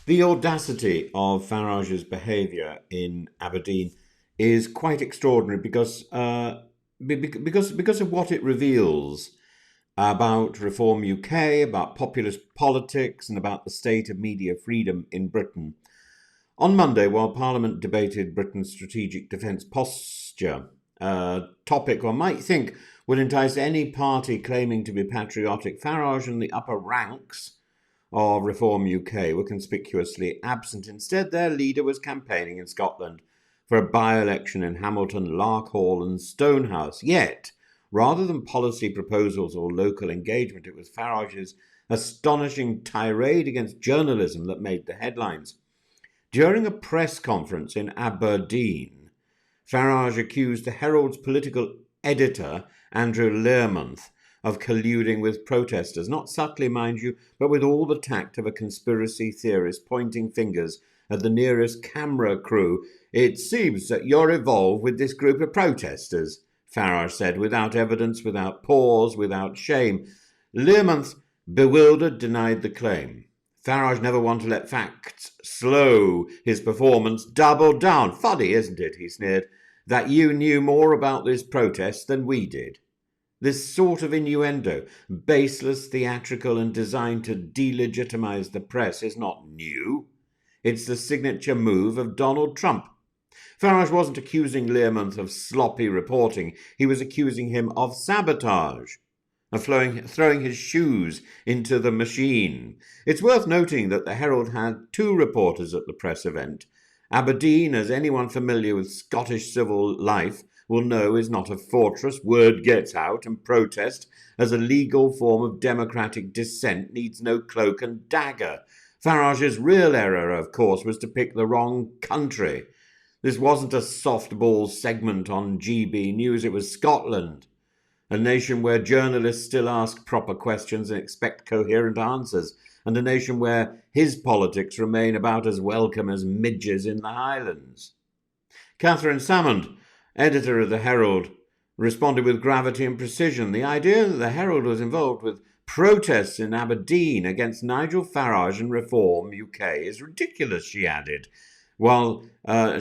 The audacity of Farage's behaviour in Aberdeen is quite extraordinary because of what it reveals about Reform UK, about populist politics, and about the state of media freedom in Britain. On Monday, while Parliament debated Britain's strategic defence posture, a topic one might think would entice any party claiming to be patriotic, Farage and the upper ranks of Reform UK were conspicuously absent. Instead, their leader was campaigning in Scotland for a by-election in Hamilton, Larkhall and Stonehouse. Yet, rather than policy proposals or local engagement, it was Farage's astonishing tirade against journalism that made the headlines. During a press conference in Aberdeen, Farage accused the Herald's political editor, Andrew Learmonth, of colluding with protesters, not subtly, mind you, but with all the tact of a conspiracy theorist pointing fingers at the nearest camera crew. "It seems that you're involved with this group of protesters," Farage said, without evidence, without pause, without shame. Learmonth, bewildered, denied the claim. Farage never wanted to let facts slow his performance, doubled down. "Funny, isn't it," he sneered, "that you knew more about this protest than we did?" This sort of innuendo, baseless, theatrical, and designed to delegitimize the press, is not new. It's the signature move of Donald Trump. Farage wasn't accusing Learmonth of sloppy reporting. He was accusing him of sabotage, of throwing his shoes into the machine. It's worth noting that the Herald had two reporters at the press event. Aberdeen, as anyone familiar with Scottish civil life will know, is not a fortress. Word gets out, and protest, as a legal form of democratic dissent, needs no cloak and dagger. Farage's real error, of course, was to pick the wrong country. This wasn't a softball segment on GB News, it was Scotland, a nation where journalists still ask proper questions and expect coherent answers, and a nation where his politics remain about as welcome as midges in the Highlands. Catherine Salmond, editor of the Herald, responded with gravity and precision. The idea that the Herald was involved with protests in Aberdeen against Nigel Farage and Reform UK is ridiculous, she added. While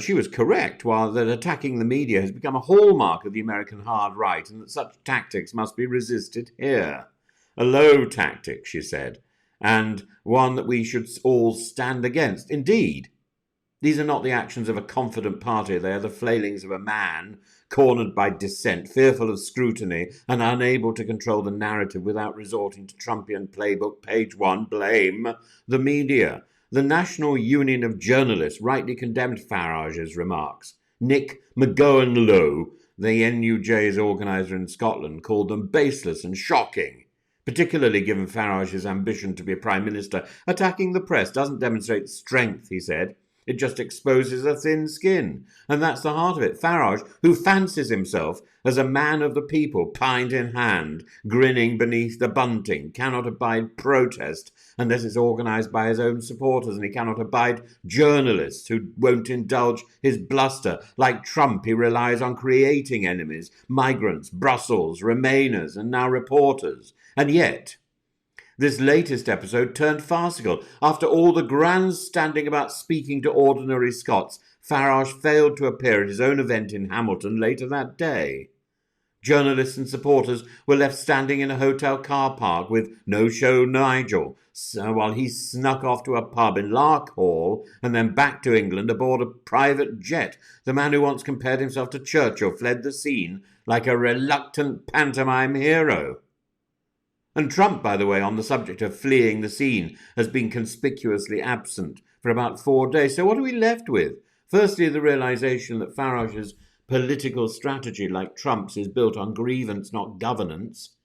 she was correct, while that attacking the media has become a hallmark of the American hard right and that such tactics must be resisted here. A low tactic, she said, and one that we should all stand against. Indeed, these are not the actions of a confident party, they are the flailings of a man cornered by dissent, fearful of scrutiny, and unable to control the narrative without resorting to Trumpian playbook. Page 1, blame the media. The National Union of Journalists rightly condemned Farage's remarks. Nick McGowan-Lowe, the NUJ's organiser in Scotland, called them baseless and shocking. Particularly given Farage's ambition to be a Prime Minister, attacking the press doesn't demonstrate strength, he said. It just exposes a thin skin. And that's the heart of it. Farage, who fancies himself as a man of the people, pint in hand, grinning beneath the bunting, cannot abide protest unless it's organised by his own supporters, and he cannot abide journalists who won't indulge his bluster. Like Trump, he relies on creating enemies, migrants, Brussels, Remainers, and now reporters. And yet, this latest episode turned farcical. After all the grandstanding about speaking to ordinary Scots, Farage failed to appear at his own event in Hamilton later that day. Journalists and supporters were left standing in a hotel car park with no-show Nigel, while he snuck off to a pub in Larkhall and then back to England aboard a private jet. The man who once compared himself to Churchill fled the scene like a reluctant pantomime hero. And Trump, by the way, on the subject of fleeing the scene, has been conspicuously absent for about 4 days. So what are we left with? Firstly, the realization that Farage's political strategy, like Trump's, is built on grievance, not governance.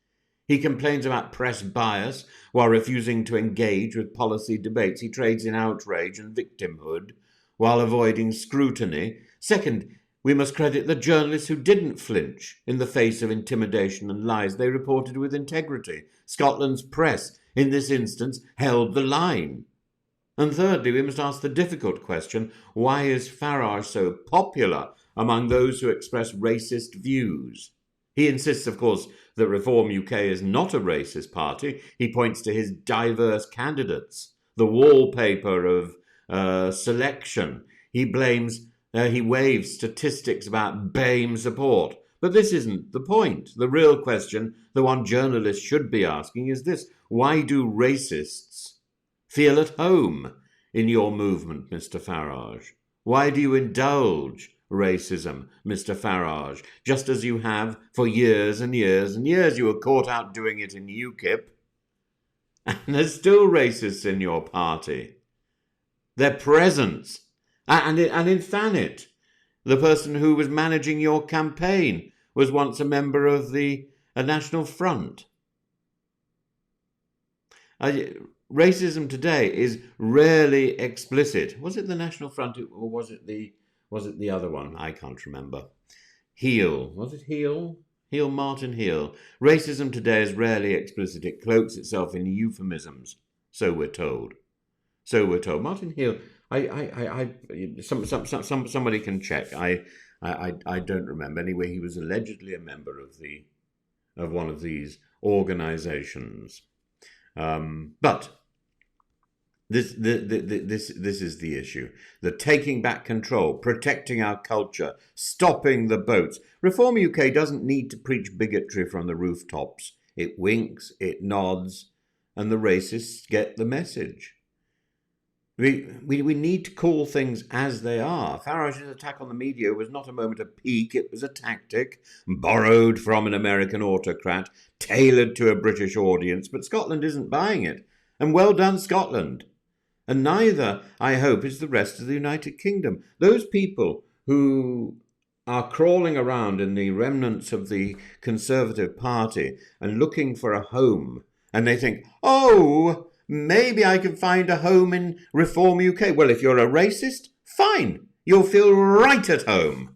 He complains about press bias while refusing to engage with policy debates. He trades in outrage and victimhood while avoiding scrutiny. Second, we must credit the journalists who didn't flinch in the face of intimidation and lies. They reported with integrity. Scotland's press, in this instance, held the line. And thirdly, we must ask the difficult question, why is Farage so popular among those who express racist views? He insists, of course, that Reform UK is not a racist party. He points to his diverse candidates, the wallpaper of selection. He waves statistics about BAME support. But this isn't the point. The real question, the one journalists should be asking, is this: why do racists feel at home in your movement, Mr. Farage? Why do you indulge racism, Mr. Farage, just as you have for years and years and years? You were caught out doing it in UKIP, and there's still racists in your party. Their presence. And in Thanet, the person who was managing your campaign was once a member of the National Front. Racism today is rarely explicit. Was it the National Front or was it the other one? I can't remember. Heel. Was it Heel? Heel, Martin Heel. Racism today is rarely explicit. It cloaks itself in euphemisms. So we're told. Martin Heel. Somebody can check. I don't remember. Anyway, he was allegedly a member of one of these organizations. But this is the issue. The taking back control, protecting our culture, stopping the boats. Reform UK doesn't need to preach bigotry from the rooftops. It winks, it nods, and the racists get the message. We need to call things as they are. Farage's attack on the media was not a moment of pique. It was a tactic borrowed from an American autocrat, tailored to a British audience. But Scotland isn't buying it. And well done, Scotland. And neither, I hope, is the rest of the United Kingdom. Those people who are crawling around in the remnants of the Conservative Party and looking for a home, and they think, oh, maybe I can find a home in Reform UK. Well, if you're a racist, fine. You'll feel right at home.